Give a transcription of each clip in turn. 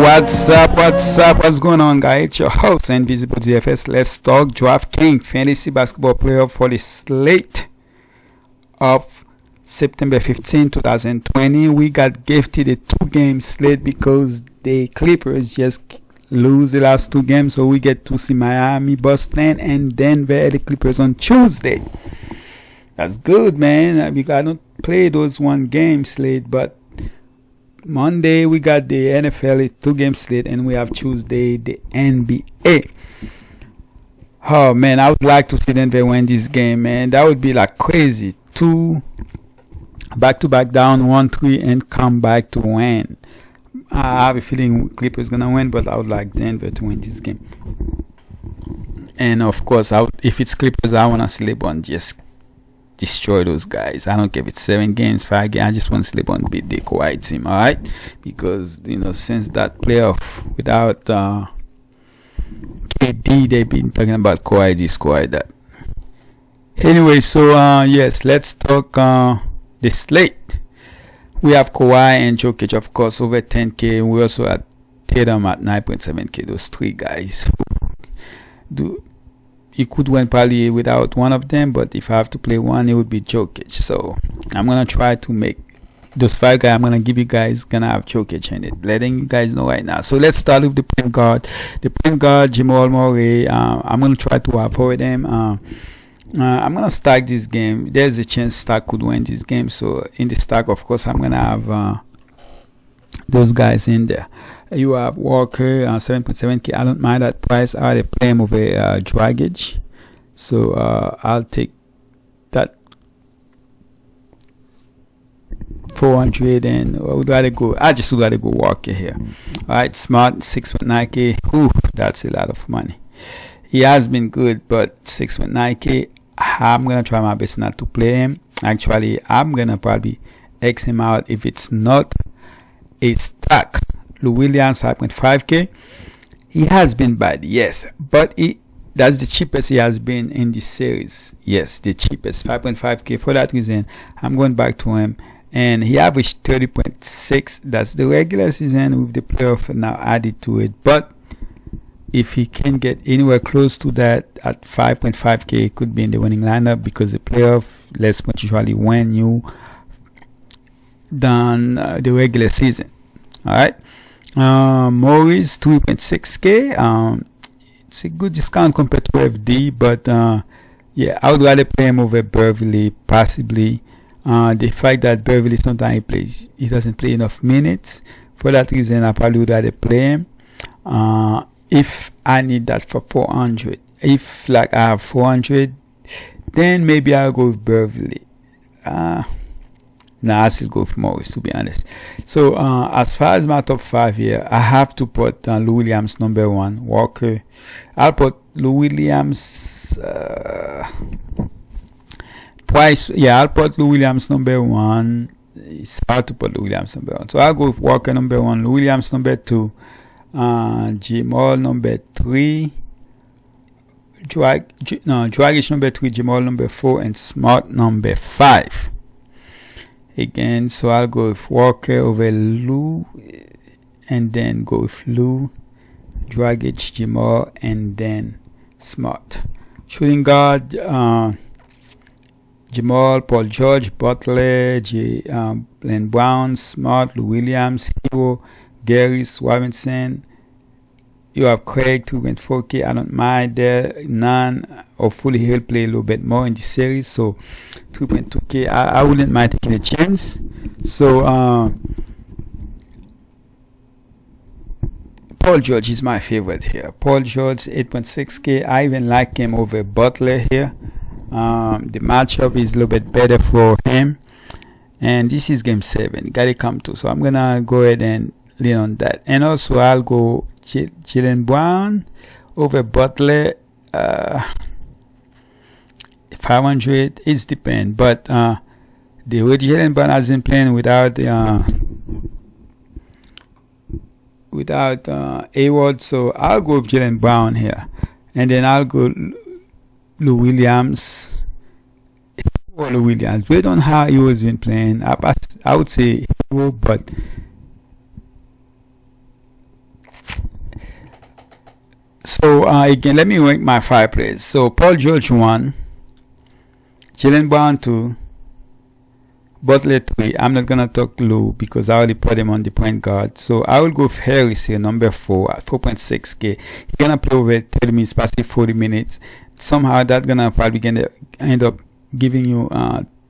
What's up? What's going on, guys? It's your host, Invisible DFS. Let's talk DratfKings Fantasy Basketball Player for the slate of September 15, 2020. We got gifted a 2-game slate because the Clippers just lose the last 2 games, so we get to see Miami, Boston, and Denver at the Clippers on Tuesday. That's good, man. We got to play those 1-game slate, but Monday we got the NFL 2-game slate, and we have Tuesday the NBA. Oh man, I would like to see Denver win this game, man. That would be like crazy. 2 back-to-back down 1-3 and come back to win. I have a feeling Clippers gonna win, but I would like Denver to win this game. And of course, if it's Clippers, I wanna see LeBron just destroy those guys. I don't care if it's 7 games, 5 games. I just want to LeBron beat the Kawhi team, alright? Because since that playoff without KD, they've been talking about Kawhi this, Kawhi that. Anyway, so yes, let's talk the slate. We have Kawhi and Jokic, of course, over 10K. We also have Tatum at 9.7K. Those 3 guys you could win probably without one of them, but if I have to play one, it would be Jokic. So I'm gonna try to make those 5 guys. I'm gonna give you guys gonna have Jokic in it, letting you guys know right now. So let's start with the point guard. The point guard, Jamal Murray. I'm gonna try to avoid him. I'm gonna stack this game. There's a chance Stack could win this game. So in the stack, of course, I'm gonna have those guys in there. You have Walker 7.7K. I don't mind that price. I had play him over Dragic, so I'll take that 400. And I would rather go. I just would rather go Walker here. All right, Smart 6.9K. Ooh, that's a lot of money. He has been good, but 6.9K. I'm gonna try my best not to play him. Actually, I'm gonna probably X him out if it's not a stack. Lou Williams 5.5K. He has been bad, yes, but that's the cheapest he has been in this series. Yes, the cheapest, 5.5K. For that reason, I'm going back to him, and he averaged 30.6. That's the regular season with the playoff now added to it. But if he can get anywhere close to that at 5.5K, he could be in the winning lineup, because the playoff less much usually win you than the regular season. All right. Morris 3.6K. It's a good discount compared to FD, but yeah, I would rather play him over Beverly, possibly. The fact that Beverly sometimes he doesn't play enough minutes. For that reason, I probably would rather play him. If I need that for 400, if like I have 400, then maybe I'll go with Beverly. I still go with Morris, to be honest. So as far as my top 5 here, I have to put Lou Williams number 1, Walker. I'll put Lou Williams price. Yeah, I'll put Lou Williams number 1. It's hard to put Lou Williams number 1, so I'll go with Walker number 1, Lou Williams number 2, Jamal number 3, Dragic number 3, Jamal number 4, and Smart number 5. Again, so I'll go with Walker over Lou, and then go with Lou, Dragic, Jamal, and then Smart. Shooting guard, Jamal, Paul George, Butler, Len Brown, Smart, Lou Williams, Hero, Gary, Robinson. You have Craig 2.4K. I don't mind there. None. Hopefully he'll play a little bit more in the series. So 3.2K. I wouldn't mind taking a chance. So Paul George is my favorite here. Paul George 8.6K. I even like him over Butler here. The matchup is a little bit better for him. And this is game 7. Gotta come to. So I'm gonna go ahead and lean on that. And also I'll go Jaylen Brown over Butler. 500. It's depend, but the way Jaylen Brown has been playing without Hayward, so I'll go with Jaylen Brown here, and then I'll go Lou Williams. Lou Williams. Based on how he was been playing, I would say Hero, but So again, let me rank my 5 players. So Paul George 1, Jaylen Brown 2, Butler 3. I'm not gonna talk low because I already put him on the point guard. So I will go with Harris here, number 4 at 4.6k. He's gonna play over 30 minutes, past 40 minutes. Somehow that's gonna probably gonna end up giving you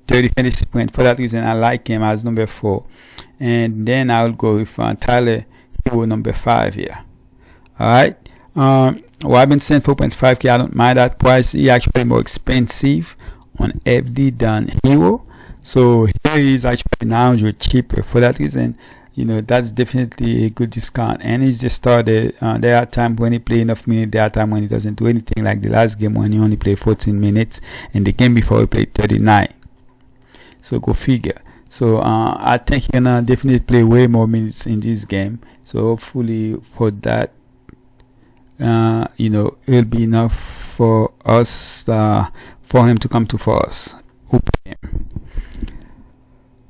30 fantasy points. For that reason, I like him as number 4. And then I'll go with Tyler Hero, number 5 here. Alright. Robinson 4.5k. I don't mind that price. He actually more expensive on FD than Hero. So here is actually $900 cheaper. For that reason, that's definitely a good discount. And he's just started. There are times when he plays enough minutes. There are times when he doesn't do anything, like the last game when he only played 14 minutes, and the game before he played 39. So go figure. So I think he's gonna definitely play way more minutes in this game. So hopefully for that, it'll be enough for us, for him to come to for us.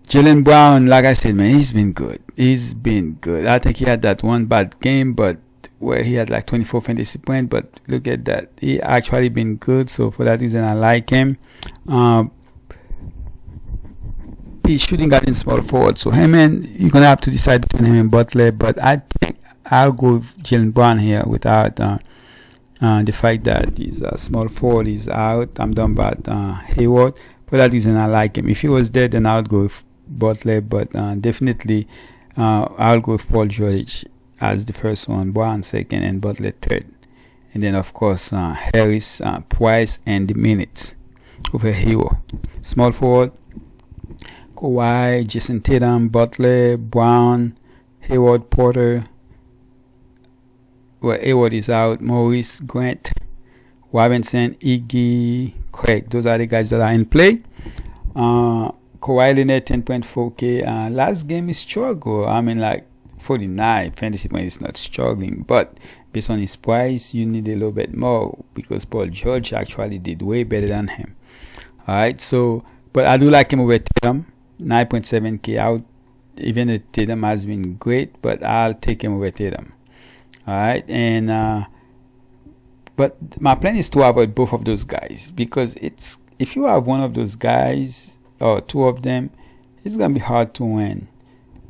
Jaylen Brown, like I said, man, he's been good. I think he had that one bad game, but where he had like 24 fantasy points. But look at that, he actually been good. So for that reason, I like him. He's shooting guard in small forward. So him and you're gonna have to decide between him and Butler. But I think I'll go with Jaylen Brown here without the fact that he's a small forward is out. I'm done about Hayward. For that reason, I like him. If he was there, then I would go with Butler. But definitely, I'll go with Paul George as the first one, Brown second, and Butler third. And then, of course, Harris, Price, and the minutes over Hero. Small forward, Kawhi, Jason Tatum, Butler, Brown, Hayward, Porter. Well, Hayward is out. Morris, Grant, Robinson, Iggy, Craig. Those are the guys that are in play. Kawhi Leonard 10.4k. Last game is struggle. I mean, like 49 fantasy points is not struggling, but based on his price, you need a little bit more because Paul George actually did way better than him. All right, so but I do like him over Tatum, 9.7k out. Even though Tatum has been great, but I'll take him over Tatum. All right, and but my plan is to avoid both of those guys because it's if you have one of those guys or two of them, it's gonna be hard to win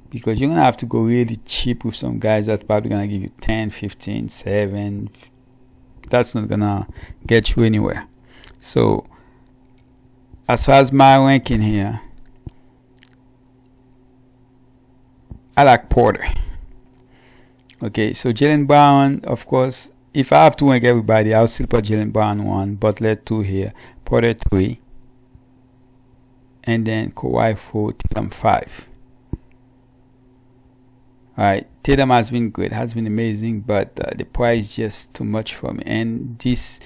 because you're gonna have to go really cheap with some guys that's probably gonna give you 10, 15, 7. That's not gonna get you anywhere. So as far as my ranking here, I like Porter. Okay, so Jaylen Brown, of course, if I have to rank everybody, I'll still put Jaylen Brown 1, Butler 2 here, Porter 3, and then Kawhi 4, Tatum 5. Alright, Tatum has been good, has been amazing, but the price is just too much for me. And this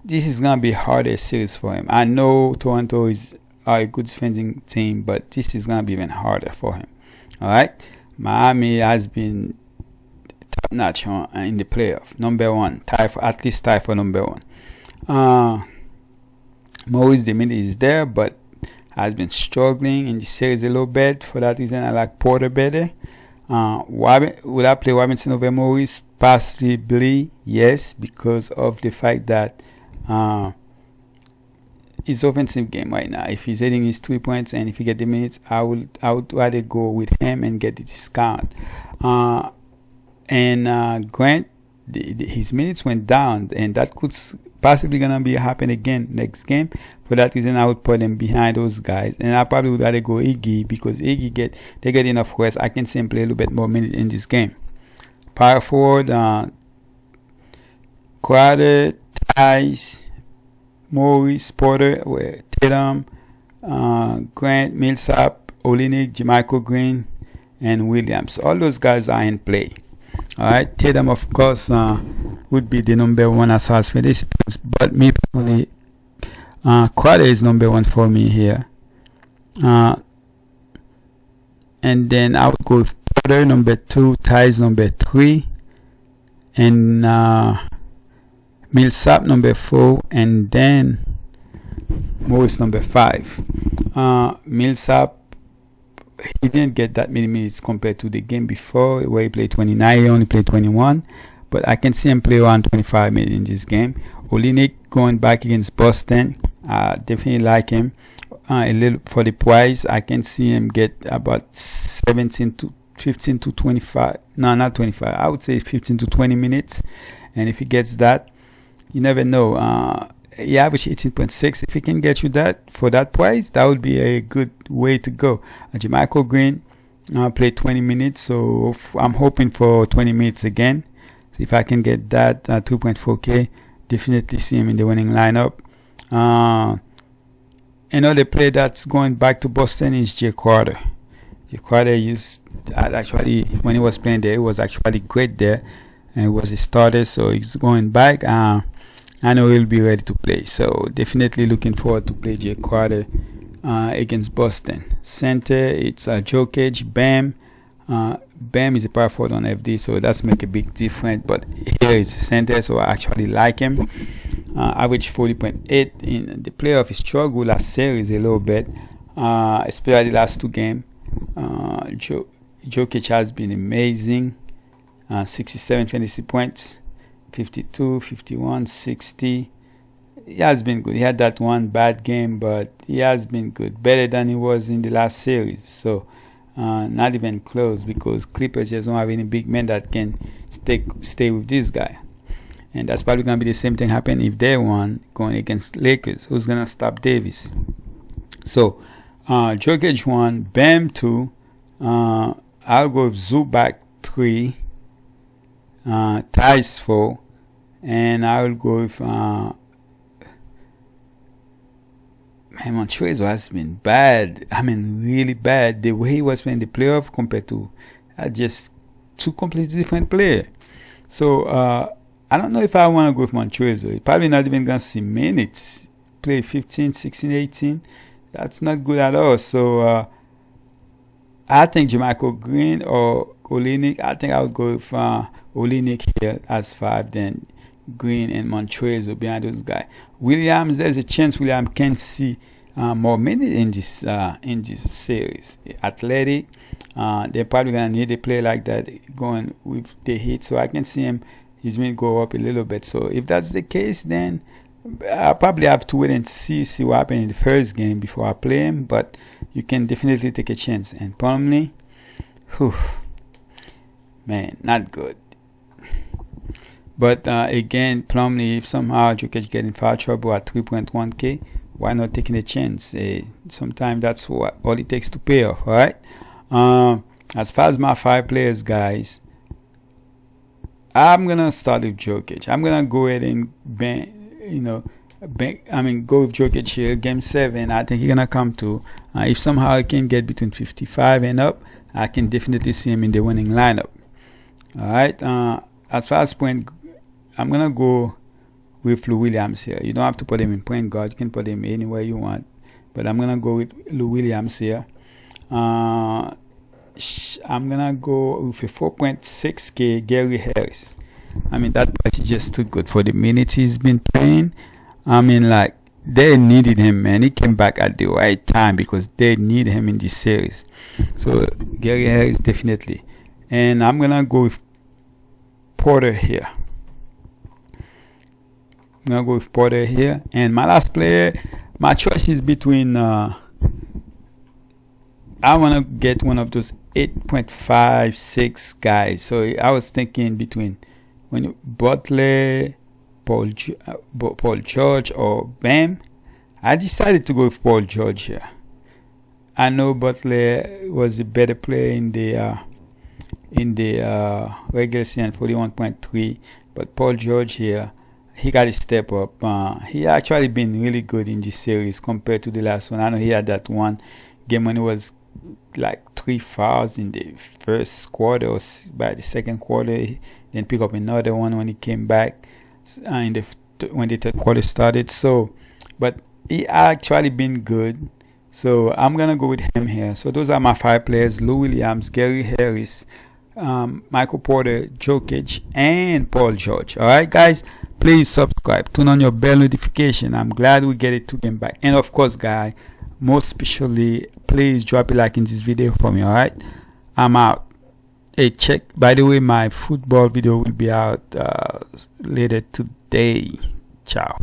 is going to be a harder series for him. I know Toronto is a good defending team, but this is going to be even harder for him. Alright, Miami has been top notch in the playoff. Number 1, at least tie for number 1. Maurice Demille is there, but has been struggling in the series a little bit. For that reason, I like Porter better. Would I play Robinson over Maurice? Possibly, yes, because of the fact that his offensive game right now. If he's hitting his 3 points and if he get the minutes, I would rather go with him and get the discount. And Grant, his minutes went down, and that could possibly gonna be happen again next game. For that reason, I would put him behind those guys, and I probably would rather go Iggy because Iggy get enough rest. I can see him play a little bit more minutes in this game. Power forward, Crowder, Tice, Morris, Porter, Tatum, Grant, Millsap, Olynyk, JaMychal Green, and Williams. All those guys are in play. Alright, Tatum of course would be the number 1 as far as fantasy points, but me personally, Crowder is number 1 for me here. And then I would go with Porter number 2, Tice number 3, and Millsap number 4, and then Morris number 5. Millsap, he didn't get that many minutes compared to the game before where he played 29. He only played 21, but I can see him play around 25 minutes in this game. Olenek going back against Boston. Definitely like him. A little for the price, I can see him get about 17 to 15 to 25. No, not 25. I would say 15 to 20 minutes. And if he gets that, you never know. He averaged 18.6. If he can get you that for that price, that would be a good way to go. Jermichael Green played 20 minutes, so I'm hoping for 20 minutes again. So if I can get that 2.4K, definitely see him in the winning lineup. Another player that's going back to Boston is Jay Carter. Jay Carter used actually when he was playing there, he was actually great there, and he was a starter. So he's going back. I know he'll be ready to play. So definitely looking forward to play Jay Carter against Boston. Center, it's Jokic, Bam. Bam is a power forward on FD, so that's make a big difference. But here is the center, so I actually like him. Average 40.8 in the playoff. He struggled last series a little bit, especially the last two games. Jokic has been amazing. 67 fantasy points. 52, 51, 60. He has been good. He had that one bad game, but he has been good. Better than he was in the last series. So, not even close, because Clippers just don't have any big men that can stay with this guy. And that's probably going to be the same thing happen if they won going against Lakers. Who's going to stop Davis? So, Jokic 1, Bam 2. I'll go with Zubac 3. Tice 4, and I will go with Montrezl has been bad. I mean, really bad. The way he was playing the playoff compared to just two completely different players. So I don't know if I want to go with Montrezl. He's probably not even gonna see minutes. Play 15, 16, 18. That's not good at all. So I think Jermichael Green or Olenek. I think I would go with Olenek here as 5, then Green and Montrezl behind those guys. Williams, there's a chance Williams can see more minutes in this series. Athletic, they're probably gonna need a player like that going with the Heat, so I can see his minutes go up a little bit. So if that's the case, then I'll probably have to wait and see what happens in the first game before I play him. But you can definitely take a chance. And Plumlee, man, not good. But again, Plumlee, if somehow Jokic get in foul trouble at 3.1K, why not taking a chance? Sometimes that's all it takes to pay off, all right? As far as my 5 players, guys, I'm going to start with Jokic. I'm going to go ahead and go with Jokic here. Game 7, I think he's going to come to. If somehow I can get between 55 and up, I can definitely see him in the winning lineup. All right. As far as point, I'm going to go with Lou Williams here. You don't have to put him in point guard. You can put him anywhere you want. But I'm going to go with Lou Williams here. I'm going to go with a 4.6K Gary Harris. I mean, that price is just too good for the minutes he's been playing. I mean, like, they needed him, man. He came back at the right time because they need him in this series. So, Gary Harris, definitely. And I'm going to go with Porter here. I'm going to go with Porter here. And my last player, my choice is between... I want to get one of those 8.56 guys. So, I was thinking between Butler, Paul George, or Bam. I decided to go with Paul George here. I know Butler was a better player in the regular season, 41.3, but Paul George here, he got to step up. He actually been really good in this series compared to the last one. I know he had that one game when he was like 3 fouls in the first quarter, or by the second quarter, then pick up another one when he came back when the third quarter started. So, but he actually been good. So I'm gonna go with him here. So those are my 5 players: Lou Williams, Gary Harris, Michael Porter, Jokic, and Paul George. All right, guys, please subscribe, turn on your bell notification. I'm glad we get it 2 games back. And of course, guys, most especially, please drop a like in this video for me. All right, I'm out. Hey, check. By the way, my football video will be out later today. Ciao.